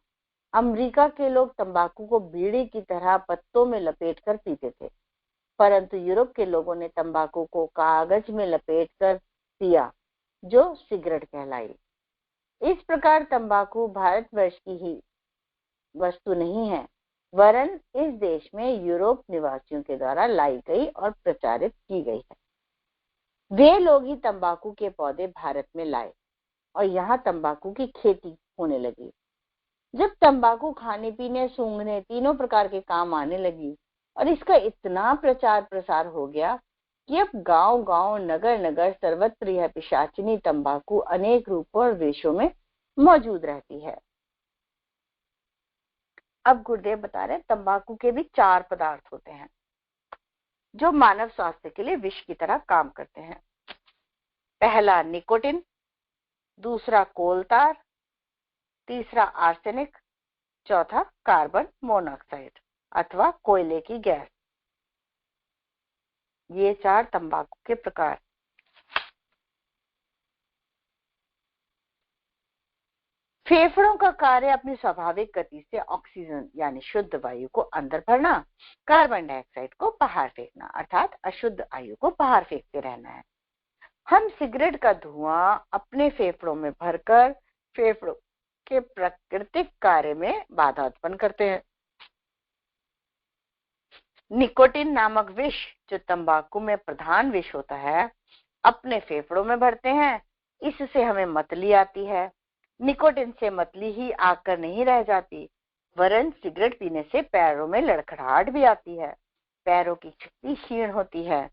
अमेरिका के लोग तंबाकू को बीड़ी की तरह पत्तों में लपेटकर पीते थे, परंतु यूरोप के लोगों ने तंबाकू को कागज में लपेटकर पिया, जो सिगरेट कहलाई। इस प्रकार तंबाकू भारतवर्ष की ही वस्तु नहीं है, वरन इस देश में यूरोप निवासियों के द्वारा लाई गई और प्रचारित की गई है। वे लोग ही तंबाकू के पौधे भारत में लाए और यहाँ तंबाकू की खेती होने लगी। जब तंबाकू खाने पीने, सूंघने, तीनों प्रकार के काम आने लगी और इसका इतना प्रचार प्रसार हो गया कि अब गांव गांव, नगर नगर सर्वत्र यह पिशाचिनी तंबाकू अनेक रूपों और वेशों में मौजूद रहती है। अब गुरुदेव बता रहे हैं तंबाकू के भी 4 पदार्थ होते हैं जो मानव स्वास्थ्य के लिए विष की तरह काम करते हैं। पहला निकोटिन, दूसरा कोलतार, तीसरा आर्सेनिक, चौथा कार्बन मोनोऑक्साइड अथवा कोयले की गैस। ये 4 तंबाकू के प्रकार। फेफड़ों का कार्य अपनी स्वाभाविक गति से ऑक्सीजन यानी शुद्ध वायु को अंदर भरना, कार्बन डाइऑक्साइड को बाहर फेंकना, अर्थात अशुद्ध वायु को बाहर फेंकते रहना है। हम सिगरेट का धुआं अपने फेफड़ों में भरकर फेफड़ों के प्राकृतिक कार्य में बाधा उत्पन्न करते हैं। निकोटिन नामक विष, जो तंबाकू में प्रधान विष होता है, अपने फेफड़ों में भरते हैं। इससे हमें मतली आती है। निकोटिन से मतली ही आकर नहीं रह जाती, वरन सिगरेट पीने से पैरों में लड़खड़ाहट भी आती है, पैरों की शक्ति क्षीण होती है,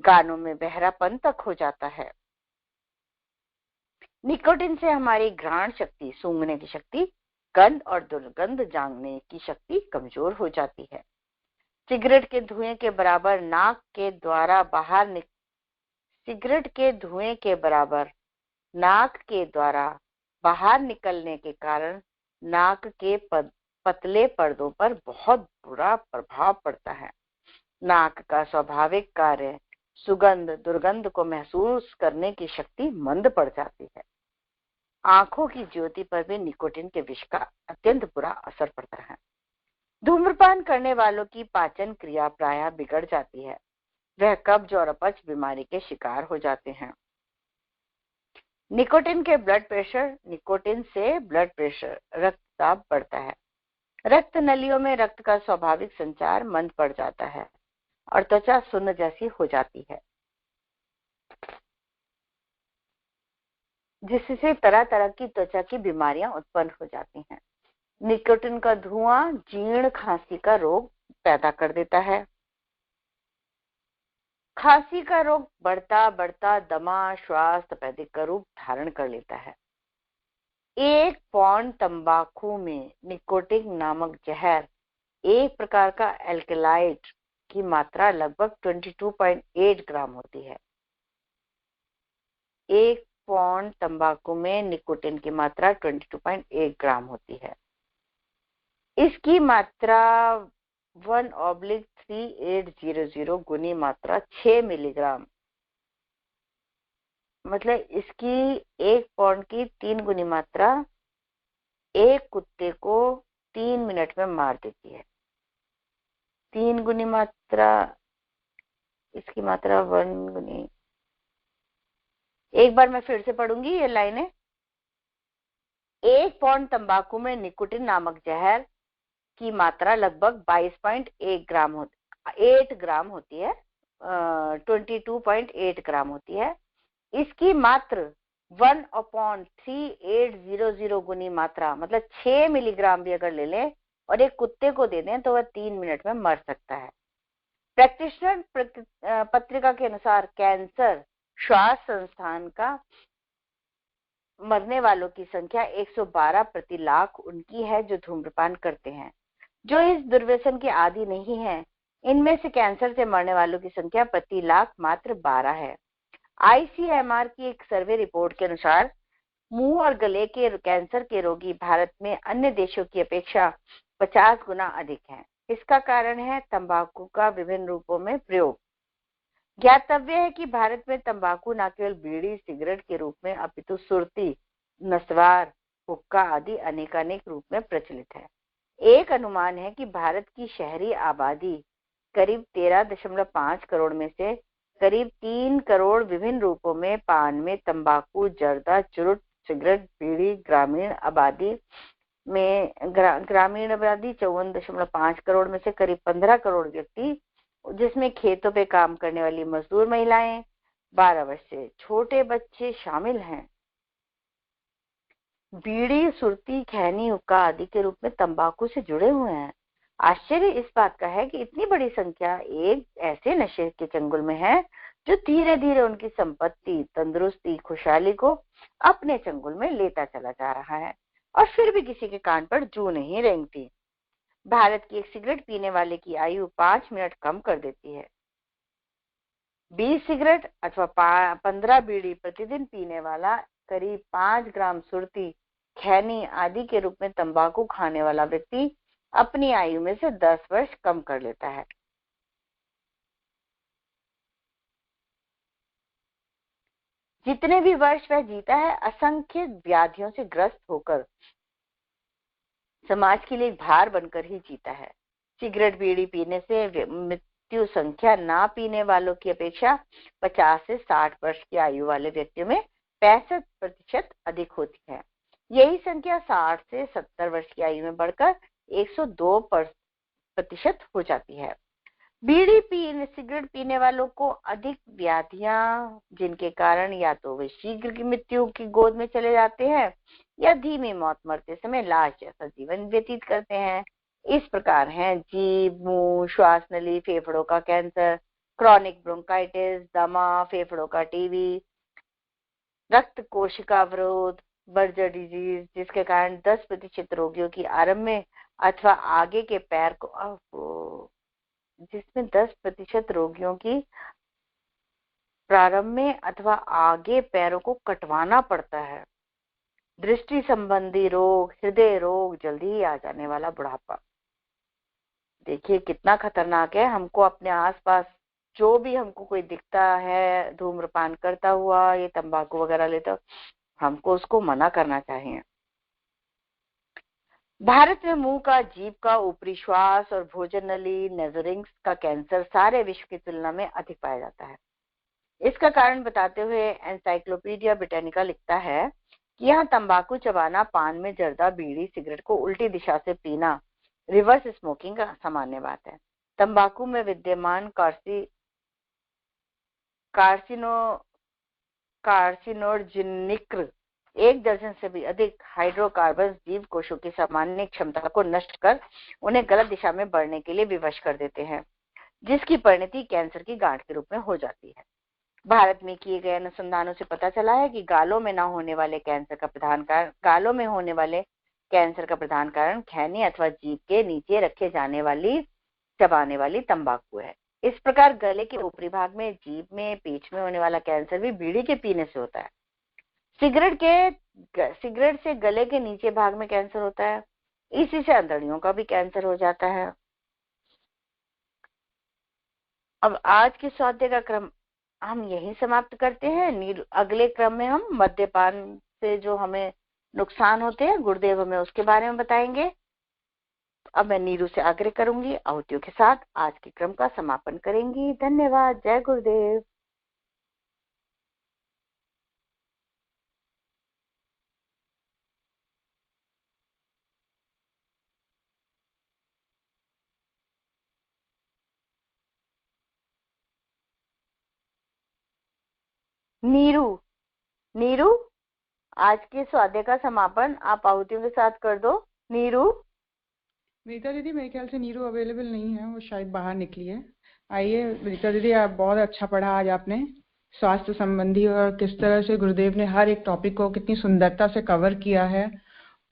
कानों में बहरापन तक हो जाता है। निकोटिन से हमारी घ्राण शक्ति, सूंघने की शक्ति, गंध और दुर्गंध जानने की शक्ति कमजोर हो जाती है। सिगरेट के धुएं के बराबर नाक के द्वारा बाहर सिगरेट के धुएं के बराबर नाक के द्वारा बाहर निकलने के कारण नाक के पतले पर्दों पर बहुत बुरा प्रभाव पड़ता है। नाक का स्वाभाविक कार्य सुगंध दुर्गंध को महसूस करने की शक्ति मंद पड़ जाती है। आंखों की ज्योति पर भी निकोटिन के विष का अत्यंत बुरा असर पड़ता है। धूम्रपान करने वालों की पाचन क्रिया प्रायः बिगड़ जाती है। वह कब्ज और अपच बीमारी के शिकार हो जाते हैं। निकोटिन से ब्लड प्रेशर रक्तचाप बढ़ता है। रक्त नलियों में रक्त का स्वाभाविक संचार मंद पड़ जाता है और त्वचा सुन्न जैसी हो जाती है, जिससे तरह तरह की त्वचा की बीमारियां उत्पन्न हो जाती हैं। निकोटिन का धुआं जीर्ण खांसी का रोग पैदा कर देता है। खांसी का रोग बढ़ता बढ़ता दमा, श्वास, तपेदिक का रूप धारण कर लेता है। 1 पौंड तंबाकू में निकोटिन नामक जहर, एक प्रकार का एल्कलाइड की मात्रा लगभग 22.8 ग्राम होती है। 1 पौंड तंबाकू में निकोटिन की मात्रा 22.8 ग्राम होती है। इसकी मात्रा 1/3800 गुनी मात्रा 6 मिलीग्राम, मतलब इसकी 1 पौंड की 3 गुनी मात्रा एक कुत्ते को 3 मिनट में मार देती है। 3 गुनी मात्रा, इसकी मात्रा 1 गुनी। एक बार मैं फिर से पढ़ूंगी ये लाइनें। 1 पौंड तंबाकू में निकोटिन नामक जहर की मात्रा लगभग 22.8 ग्राम होती है, 22.8 ग्राम होती है। इसकी मात्र 1/3800 गुनी मात्रा, मतलब 6 मिलीग्राम भी अगर ले लें और एक कुत्ते को दे दें तो वह 3 मिनट में मर सकता है। प्रैक्टिशनर पत्रिका के अनुसार कैंसर श्वास संस्थान का मरने वालों की संख्या 112 प्रति लाख उनकी है जो धूम्रपान करते हैं। जो इस दुर्व्यसन के आदी नहीं है, इनमें से कैंसर से मरने वालों की संख्या प्रति लाख मात्र 12 है। ICMR की एक सर्वे रिपोर्ट के अनुसार मुंह और गले के कैंसर के रोगी भारत में अन्य देशों की अपेक्षा 50 गुना अधिक हैं। इसका कारण है तंबाकू का विभिन्न रूपों में प्रयोग। ज्ञातव्य है कि भारत में तंबाकू न केवल बीड़ी सिगरेट के रूप में अपितु सुरती, नस्वार, हुक्का आदि अनेकानेक रूप में प्रचलित है। एक अनुमान है कि भारत की शहरी आबादी करीब 13.5 करोड़ में से करीब 3 करोड़ विभिन्न रूपों में पान में तंबाकू, जर्दा, चुरुट, सिगरेट, बीड़ी, ग्रामीण आबादी 54.5 करोड़ में से करीब 15 करोड़ व्यक्ति, जिसमें खेतों पे काम करने वाली मजदूर महिलाएं, 12 वर्ष से छोटे बच्चे शामिल हैं, बीड़ी, सुरती, खैनी, हुक्का आदि के रूप में तंबाकू से जुड़े हुए हैं। आश्चर्य इस बात का है कि इतनी बड़ी संख्या एक ऐसे नशे के चंगुल में है जो धीरे धीरे उनकी संपत्ति, तंदुरुस्ती, खुशहाली को अपने चंगुल में लेता चला जा रहा है और फिर भी किसी के कान पर जू नहीं रेंगती। भारत की एक सिगरेट पीने वाले की आयु 5 मिनट कम कर देती है। 20 सिगरेट अथवा 15 बीड़ी प्रतिदिन पीने वाला करीब 5 ग्राम सुरती, खैनी आदि के रूप में तंबाकू खाने वाला व्यक्ति अपनी आयु में से 10 वर्ष कम कर लेता है। जितने भी वर्ष वह जीता है, असंख्य व्याधियों से ग्रस्त होकर समाज के लिए भार बनकर ही जीता है। सिगरेट बीड़ी पीने से मृत्यु संख्या ना पीने वालों की अपेक्षा 50 से 60 वर्ष की आयु वाले व्यक्तियों में 65% अधिक होती है। यही संख्या 60 से 70 वर्ष की आयु में बढ़कर 102% हो जाती है। सिगरेट पीने वालों को अधिक व्याधियां, जिनके कारण या तो वे शीघ्र की मृत्यु की गोद में चले जाते हैं या धीमी मौत मरते समय लाश जैसा जीवन व्यतीत करते हैं। इस प्रकार हैं जीभ, मुंह, श्वास नली, फेफड़ों का कैंसर, क्रॉनिक ब्रोंकाइटिस, दमा, फेफड़ों का टीबी, रक्त कोशिका अवरोध, बर्जर डिजीज, जिसके कारण 10% रोगियों की आरंभ में अथवा आगे के पैर को जिसमें 10% रोगियों की प्रारंभ में अथवा आगे पैरों को कटवाना पड़ता है। दृष्टि संबंधी रोग, हृदय रोग, जल्दी ही आ जाने वाला बुढ़ापा। देखिए कितना खतरनाक है। हमको अपने आसपास जो भी हमको कोई दिखता है धूम्रपान करता हुआ, ये तंबाकू वगैरह लेता, हमको उसको मना करना चाहिए। भारत में मुंह का, जीभ का, ऊपरी श्वास और भोजन नली, नेजोरिंग्स का कैंसर सारे विश्व की तुलना में अधिक पाया जाता है। इसका कारण बताते हुए एनसाइक्लोपीडिया ब्रिटानिका लिखता है कि यहाँ तंबाकू चबाना, पान में जर्दा, बीड़ी, सिगरेट को उल्टी दिशा से पीना, रिवर्स स्मोकिंग का सामान्य बात है। तंबाकू में विद्यमान कार्सिनोजेनिक 1 दर्जन से भी अधिक हाइड्रोकार्बन जीव कोशों की सामान्य क्षमता को नष्ट कर उन्हें गलत दिशा में बढ़ने के लिए विवश कर देते हैं, जिसकी परिणति कैंसर की गांठ के रूप में हो जाती है। भारत में किए गए अनुसंधानों से पता चला है कि गालों में होने वाले कैंसर का प्रधान कारण खैनी अथवा जीभ के नीचे रखे जाने वाली चबाने वाली तंबाकू है। इस प्रकार गले के ऊपरी भाग में, जीभ में, पेट में होने वाला कैंसर भी बीड़ी के पीने से होता है। सिगरेट से गले के नीचे भाग में कैंसर होता है। इसी से अंतड़ियों का भी कैंसर हो जाता है। अब आज के स्वाध्याय का क्रम हम यही समाप्त करते हैं। अगले क्रम में हम मद्यपान से जो हमें नुकसान होते हैं, गुरुदेव हमें उसके बारे में बताएंगे। अब मैं नीरू से आग्रह करूंगी, आहुतियों के साथ आज के क्रम का समापन करेंगी। धन्यवाद। जय गुरुदेव। नीरू, आज के स्वाध्याय का समापन आप आहुतियों के साथ कर दो। नीरू। रीता दीदी, मेरे ख्याल से नीरू अवेलेबल नहीं है, वो शायद बाहर निकली है। आइए रीता दीदी, आप बहुत अच्छा पढ़ा आज आपने स्वास्थ्य संबंधी, और किस तरह से गुरुदेव ने हर एक टॉपिक को कितनी सुंदरता से कवर किया है।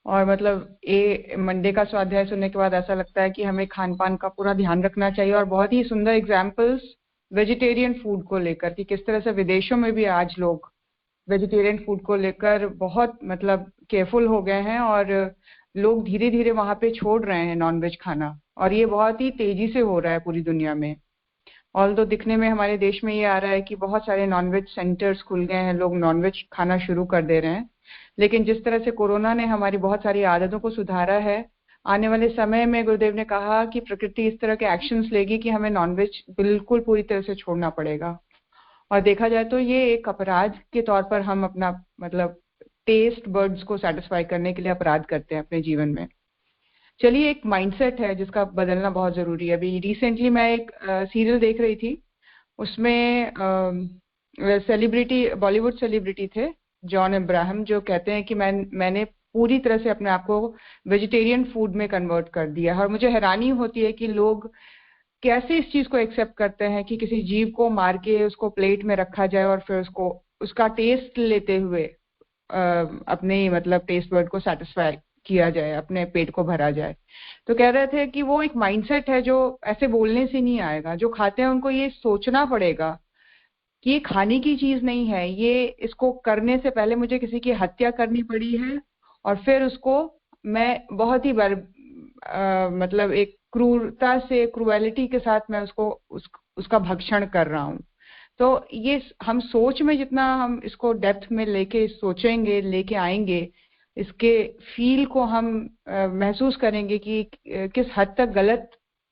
और मतलब ये मंडे का स्वाध्याय सुनने के बाद ऐसा लगता है कि हमें खान पान का पूरा ध्यान रखना चाहिए, और बहुत ही सुंदर एग्जाम्पल्स वेजिटेरियन फूड को लेकर कि किस तरह से विदेशों में भी आज लोग वेजिटेरियन फूड को लेकर बहुत मतलब केयरफुल हो गए हैं, और लोग धीरे धीरे वहां पे छोड़ रहे हैं नॉनवेज खाना, और ये बहुत ही तेजी से हो रहा है पूरी दुनिया में। ऑल्दो दिखने में हमारे देश में ये आ रहा है कि बहुत सारे नॉनवेज सेंटर्स खुल गए हैं, लोग नॉनवेज खाना शुरू कर दे रहे हैं। लेकिन जिस तरह से कोरोना ने हमारी बहुत सारी आदतों को सुधारा है, आने वाले समय में गुरुदेव ने कहा कि प्रकृति इस तरह के एक्शंस लेगी कि हमें नॉनवेज बिल्कुल पूरी तरह से छोड़ना पड़ेगा। और देखा जाए तो ये एक अपराध के तौर पर हम अपना मतलब टेस्ट बर्ड्स को सेटिस्फाई करने के लिए अपराध करते हैं अपने जीवन में। चलिए, एक माइंडसेट है जिसका बदलना बहुत जरूरी है। अभी रिसेंटली मैं एक सीरियल देख रही थी, उसमें सेलिब्रिटी, बॉलीवुड सेलिब्रिटी थे जॉन अब्राहम, जो कहते हैं कि मैंने पूरी तरह से अपने आप को वेजिटेरियन फूड में कन्वर्ट कर दिया। और मुझे हैरानी होती है कि लोग कैसे इस चीज को एक्सेप्ट करते हैं कि किसी जीव को मार के उसको प्लेट में रखा जाए और फिर उसका टेस्ट लेते हुए अपने मतलब टेस्ट बर्ड को सेटिस्फाई किया जाए, अपने पेट को भरा जाए। तो कह रहे थे कि वो एक माइंडसेट है जो ऐसे बोलने से नहीं आएगा। जो खाते हैं उनको ये सोचना पड़ेगा कि ये खाने की चीज नहीं है, ये इसको करने से पहले मुझे किसी की हत्या करनी पड़ी है, और फिर उसको मैं बहुत ही मतलब एक क्रूरता से, क्रूएलिटी के साथ मैं उसका भक्षण कर रहा हूँ। तो ये हम सोच में जितना हम इसको डेप्थ में लेके सोचेंगे, लेके आएंगे, इसके फील को हम महसूस करेंगे कि किस हद तक गलत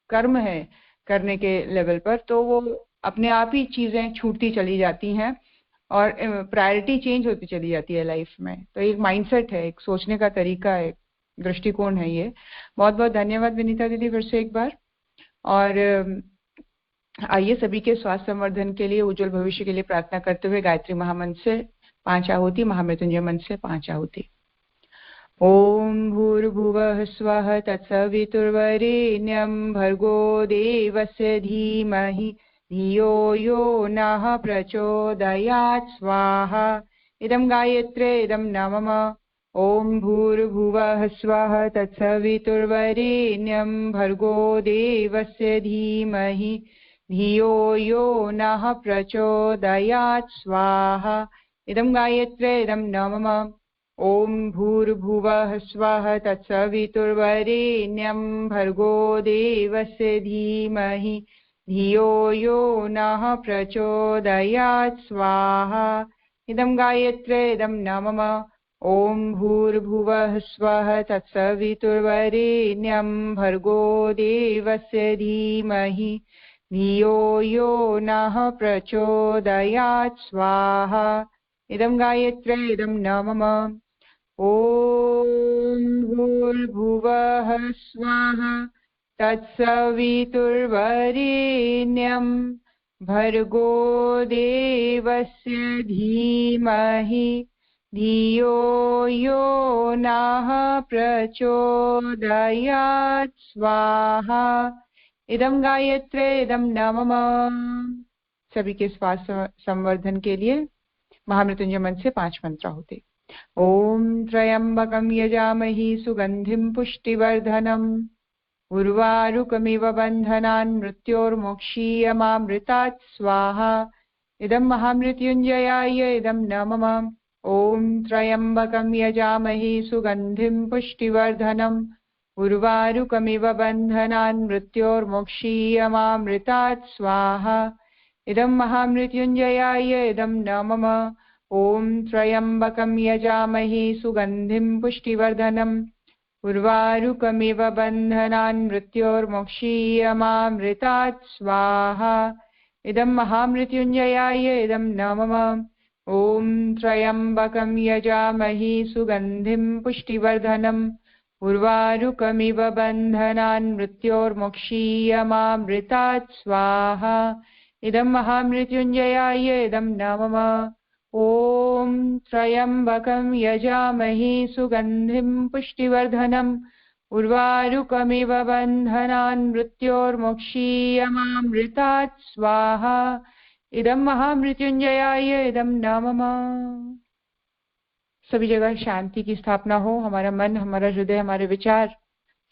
कर्म है करने के लेवल पर, तो वो अपने आप ही चीजें छूटती चली जाती हैं और प्रायोरिटी चेंज होती चली जाती है लाइफ में। तो एक माइंडसेट है, एक सोचने का तरीका है, दृष्टिकोण है ये। बहुत बहुत धन्यवाद विनीता दीदी फिर से एक बार। और आइए सभी के स्वास्थ्य संवर्धन के लिए, उज्जवल भविष्य के लिए प्रार्थना करते हुए गायत्री महामंत्र से 5 आहुति, महामृत्युंजय मंत्र से 5 आहुति। ओम भूर्भुवः स्वः तत्सवितुर्वरेण्यं भर्गो देवस्य धीमहि धियो यो नः प्रचोदयात् स्वाहा। इदं गायत्रे इदं नमः। ओम भूर्भुवः स्वः तत्सवितुर्वरेण्यं भर्गो देवस्य धीमहि धियो यो नः प्रचोदयात् स्वाहा। इदं गायत्रे इदं न मम। ॐ भूर्भुवः स्वः तत्सवितुर्वरेण्यं भर्गो देवस्य धीमहि धियो यो नः प्रचोदयात् स्वाहा। इदं गायत्रे इदं न मम। ॐ भूर्भुवः स्वः तत्सवितुर्वरेण्यं भर्गो देवस्य धीमहि धियो यो नः प्रचोदयात् स्वाहा। इदं गायत्रे इदं न मम। ॐ भूर्भुवः स्वः तत्सवितुर्वरेण्यं भर्गो देवस्य धीमहि धियो यो नः प्रचोदयात् स्वाहा। इदं गायत्रे इदं न मम। सभी के श्वास संवर्धन के लिए महामृत्युंजय मंत्र से 5 मंत्र होते। ॐ त्र्यम्बकं यजामहि सुगन्धिं पुष्टिवर्धनम् उर्वारुकमिव बन्धनान् मृत्योर्मोक्षीयमामृतात् स्वाहा। इदं महामृत्युञ्जयाय इदं न मम। ॐ त्र्यम्बकं यजामहि सुगन्धिं पुष्टिवर्धनम् उर्वारुकमिव बन्धनान् मृत्योर्मोक्षीयमामृतात् स्वाहा। इदं महामृत्युञ्जयाय इदं न मम। ॐ त्र्यम्बकं यजामहि सुगन्धिं पुष्टिवर्धनम् उर्वारुकमिव बन्धनान् मृत्योर्मोक्षीयमामृतात् स्वाहा। इदं महामृत्युञ्जयाय इदं न मम। ॐ त्र्यम्बकं यजामहि सुगन्धिं पुष्टिवर्धनम् उर्वारुकमिव बन्धनान् मृत्योर्मोक्षीयमामृतात् स्वाहा। इदं महामृत्युञ्जयाय इदं न मम। ॐ त्र्यम्बकं यजामहि सुगन्धिं पुष्टिवर्धनम् उर्वारुकमिव बन्धनान् मृत्योर्मोक्षीयमामृतात् स्वाहा। इदं महामृत्युञ्जयाय इदं न मम। सभी जगह शांति की स्थापना हो। हमारा मन, हमारा हृदय, हमारे विचार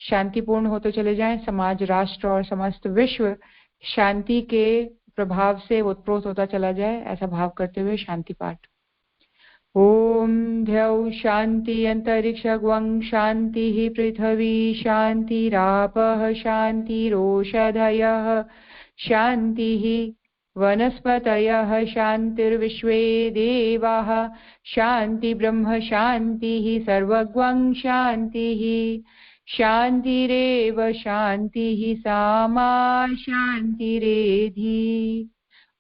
शांतिपूर्ण होते चले जाएं। समाज, राष्ट्र और समस्त विश्व शांति के प्रभाव से उत्प्रोत होता चला जाए, ऐसा भाव करते हुए शांति पाठ। ओम द्यौ शांति अंतरिक्षं शांति पृथ्वी शांतिरापः शांतिरोषधयः शांतिः वनस्पतयः शांतिर्विश्वे देवाः शांति ब्रह्म शांतिः सर्वगं शांतिः शांतिरेव शांतिः सामा शांतिरेधि।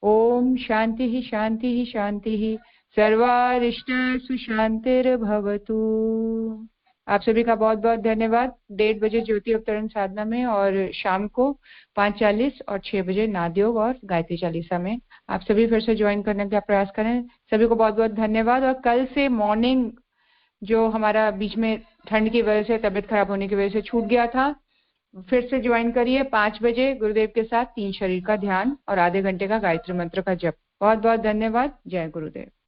ओम शांतिः शांतिः शांतिः सर्वारिष्टसु शांतिर्भवतु। आप सभी का बहुत बहुत धन्यवाद। 1:30 बजे ज्योति अवतरण साधना में और शाम को 5:40 और 6 बजे नादयोग और गायत्री चालीसा में आप सभी फिर से ज्वाइन करने का प्रयास करें। सभी को बहुत बहुत धन्यवाद। और कल से मॉर्निंग जो हमारा बीच में ठंड की वजह से, तबियत खराब होने की वजह से छूट गया था, फिर से ज्वाइन करिए 5 बजे गुरुदेव के साथ 3 शरीर का ध्यान और आधे घंटे का गायत्री मंत्र का जप। बहुत बहुत धन्यवाद। जय गुरुदेव।